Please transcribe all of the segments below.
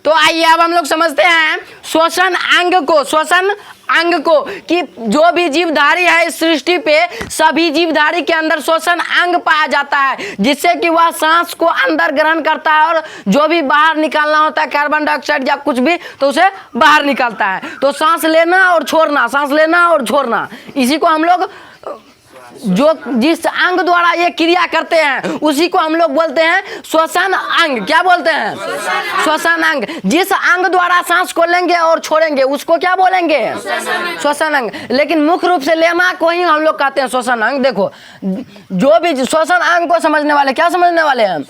तो आइए अब हम लोग समझते हैं श्वसन अंग को कि जो भी जीवधारी है इस सृष्टि पे, सभी जीवधारी के अंदर श्वसन अंग पाया जाता है, जिससे कि वह सांस को अंदर ग्रहण करता है और जो भी बाहर निकालना होता है कार्बन डाइऑक्साइड या कुछ भी, तो उसे बाहर निकालता है। तो सांस लेना और छोड़ना, सांस लेना और छोड़ना, इसी को हम लोग जो जिस अंग द्वारा ये क्रिया करते हैं उसी को हम लोग बोलते हैं श्वसन अंग। क्या बोलते हैं? श्वसन अंग। जिस अंग द्वारा सांस को लेंगे और छोड़ेंगे उसको क्या बोलेंगे? श्वसन अंग। लेकिन मुख्य रूप से लेमा को ही हम लोग कहते हैं श्वसन अंग। देखो जो भी श्वसन अंग को समझने वाले क्या समझने वाले हैं?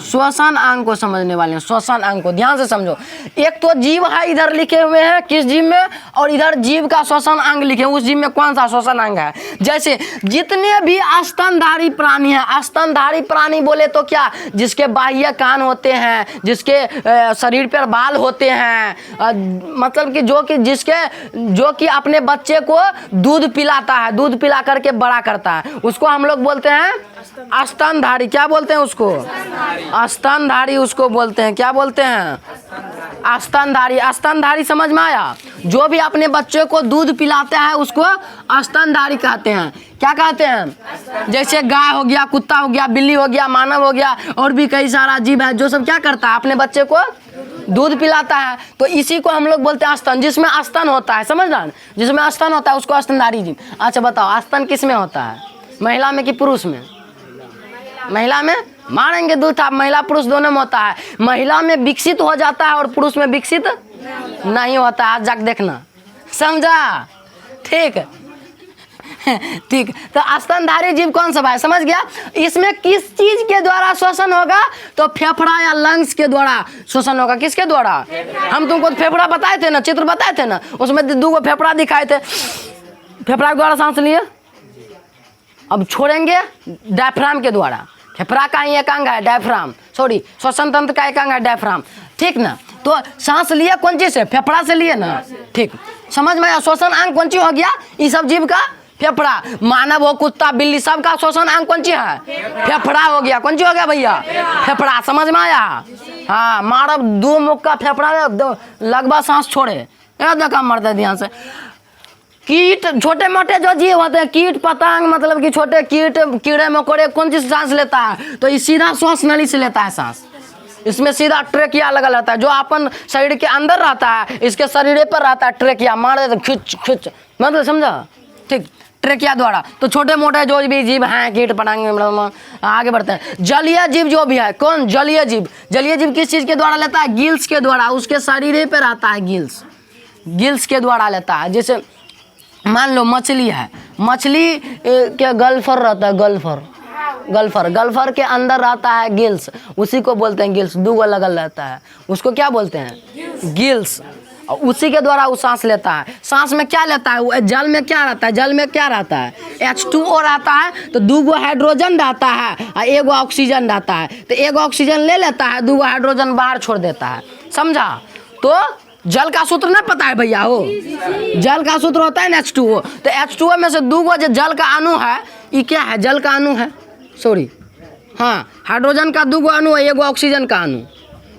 श्वसन अंग को समझने वाले हैं। श्वसन अंग को ध्यान से समझो। एक तो जीव है, इधर लिखे हुए हैं किस जीव में, और इधर जीव का श्वसन अंग लिखे, उस जीव में कौन सा श्वसन अंग है। जैसे जितने भी स्तनधारी प्राणी हैं, स्तनधारी प्राणी बोले तो क्या, जिसके बाह्य कान होते हैं, जिसके शरीर पर बाल होते हैं, मतलब कि जो कि अपने बच्चे को दूध पिलाता है, दूध पिला करके बड़ा करता है, उसको हम लोग बोलते हैं स्तनधारी। क्या बोलते हैं उसको? स्तनधारी उसको बोलते हैं। क्या बोलते हैं? स्तनधारी। स्तनधारी समझ में आया? जो भी अपने बच्चे को दूध पिलाते हैं उसको स्तनधारी कहते हैं। क्या कहते हैं? जैसे गाय हो गया, कुत्ता हो गया, बिल्ली हो गया, मानव हो गया, और भी कई सारा जीव है जो सब क्या करता है, अपने बच्चे को दूध पिलाता है। तो इसी को हम लोग बोलते हैं स्तन। जिसमें स्तन होता है, समझ रहा है, जिसमें स्तन होता है उसको स्तनधारी जीव। अच्छा बताओ, स्तन किस में होता है, महिला में कि पुरुष में? महिला में। मारेंगे दूध आप, महिला पुरुष दोनों में होता है। महिला में विकसित हो जाता है और पुरुष में विकसित नहीं होता है। आज जाके देखना, समझा? ठीक ठीक। तो स्तनधारी जीव कौन सा भाई, समझ गया? इसमें किस चीज के द्वारा श्वसन होगा? तो फेफड़ा या लंग्स के द्वारा श्वसन होगा। किसके द्वारा? हम तुमको फेफड़ा बताए थे ना, चित्र बताए थे ना, उसमें 2 फेफड़ा दिखाए थे। फेफड़ा के द्वारा सांस लिए, अब छोड़ेंगे डायफ्राम के द्वारा। फेफड़ा का ही एक अंग है डायफ्राम, सॉरी श्वसन तंत्र का एक अंग है डायफ्राम, ठीक ना। तो सांस लिए कौन चीज से? फेफड़ा से लिए ना, ठीक। समझ में आया? श्वसन अंग कौन चीज हो गया? ये सब जीव का फेफड़ा। मानव हो, कुत्ता, बिल्ली, सब का श्वसन अंग कौन चीज है? फेफड़ा हो गया। कौन चीज हो गया भैया? फेफड़ा। समझ में आया? हाँ, मानव 2 मुख का फेफड़ा लगभग सांस छोड़े, देखा मरते ध्यान से। कीट, छोटे मोटे जो जीव होते हैं, कीट पतंग, मतलब कि छोटे कीट, कीड़े मकोड़े, कौन चीज सांस लेता है? तो ये सीधा श्वास नली से लेता है सांस। इसमें सीधा ट्रेकिया लगा रहता है, जो अपन शरीर के अंदर रहता है, इसके शरीर पर रहता है ट्रेकिया, मार देते खिंच खिंच, मतलब समझा? ठीक, ट्रेकिया द्वारा। तो छोटे मोटे जो भी जीव हैं, कीट पतंग, आगे बढ़ते हैं। जलीय जीव जो भी है, कौन? जलीय जीव। जलीय जीव किस चीज के द्वारा लेता है? गिल्स के द्वारा। उसके शरीर पर रहता है गिल्स, गिल्स के द्वारा लेता है। जैसे मान लो मछली है, मछली के गल्फर रहता है, गल्फर के अंदर रहता है गिल्स, उसी को बोलते हैं गिल्स। 2 लगल रहता है, उसको क्या बोलते हैं? गिल्स। और उसी के द्वारा वो सांस लेता है। सांस में क्या लेता है? वो जल में क्या रहता है? जल में क्या रहता है? H2O रहता है। तो 2 हाइड्रोजन रहता है और 1 ऑक्सीजन रहता है। तो 1 ऑक्सीजन ले लेता है, 2 हाइड्रोजन बाहर छोड़ देता है, समझा? तो जल का सूत्र नहीं पता है भैया? हो, जल का सूत्र होता है H2O। तो H2O में से 2 जो जल का अणु है, ये क्या है? जल का अणु है, सॉरी, हाँ, हाइड्रोजन का 2 अणु है, 1 ऑक्सीजन का अणु।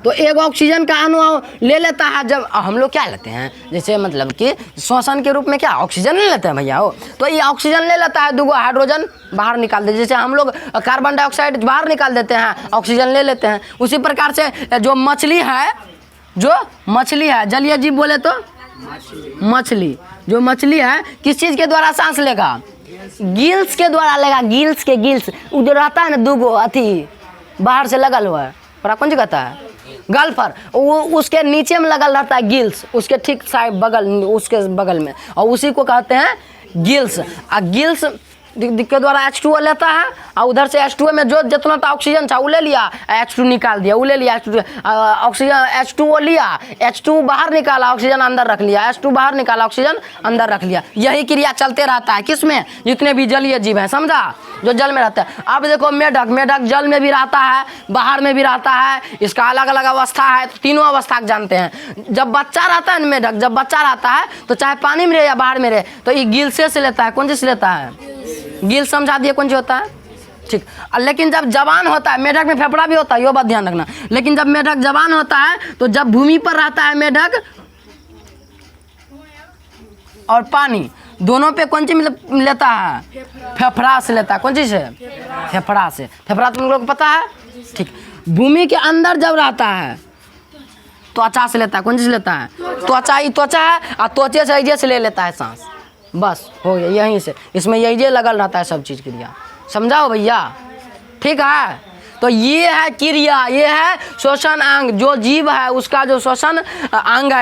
तो 1 ऑक्सीजन का अणु ले लेता है। जब हम लोग क्या लेते हैं, जैसे मतलब कि श्वसन के रूप में क्या ऑक्सीजन ले लेते हैं भैया? हो, तो ये ऑक्सीजन ले लेता है, 2 हाइड्रोजन बाहर निकाल देते हैं। जैसे हम लोग कार्बन डाइऑक्साइड बाहर निकाल देते हैं, ऑक्सीजन ले लेते हैं। उसी प्रकार से जो मछली है, जलीय जीव बोले तो मछली, जो मछली है किस चीज के द्वारा सांस लेगा? गिल्स के द्वारा लेगा। गिल्स के गिल्स उधर रहता है ना, 2 अथी बाहर से लगल हुआ है, पर कौन सी कहता है? गल्फर। वो उसके नीचे में लगल रहता है गिल्स, उसके ठीक साइड बगल, उसके बगल में, और उसी को कहते हैं गिल्स। और गिल्स के द्वारा H2O लेता है, और उधर से H2O में जो जितना था ऑक्सीजन था वो ले लिया, H2 निकाल दिया, वो ले लिया ऑक्सीजन, H2O लिया, H2 बाहर निकाला, ऑक्सीजन अंदर रख लिया, H2 बाहर निकाला, ऑक्सीजन अंदर रख लिया। यही क्रिया चलते रहता है किसमें? जितने भी जलीय जीव हैं, समझा? जो जल में रहता है। अब देखो मेढक जल में भी रहता है, बाहर में भी रहता है, इसका अलग अलग अवस्था है। तो तीनों अवस्था जानते हैं। जब बच्चा रहता है मेढक, जब बच्चा रहता है तो चाहे पानी में रहे या बाहर में रहे, तो ये गिल्स से लेता है। कौन चीज से लेता है? गिल्स। समझा दिए कौन सी होता है? ठीक। लेकिन जब जवान होता है, मेढक में फेफड़ा भी होता है, यो बात ध्यान रखना। लेकिन जब मेढक जवान होता है तो जब भूमि पर रहता है मेढक और पानी दोनों पे कौन चीज लेता है? फेफड़ा से लेता है। कौन चीज से? फेफड़ा से। फेफड़ा तुम लोग को पता है? ठीक। भूमि के अंदर जब रहता है त्वचा से लेता है। कौन चीज लेता है? त्वचा ही त्वचा है और त्वचे से ऐजे से ले लेता है सांस। बस हो गया यहीं से। इसमें यही लगल रहता है सब चीज क्रिया। समझाओ भैया? ठीक है। तो ये है क्रिया, ये है श्वसन अंग। जो जीव है उसका जो श्वसन अंग है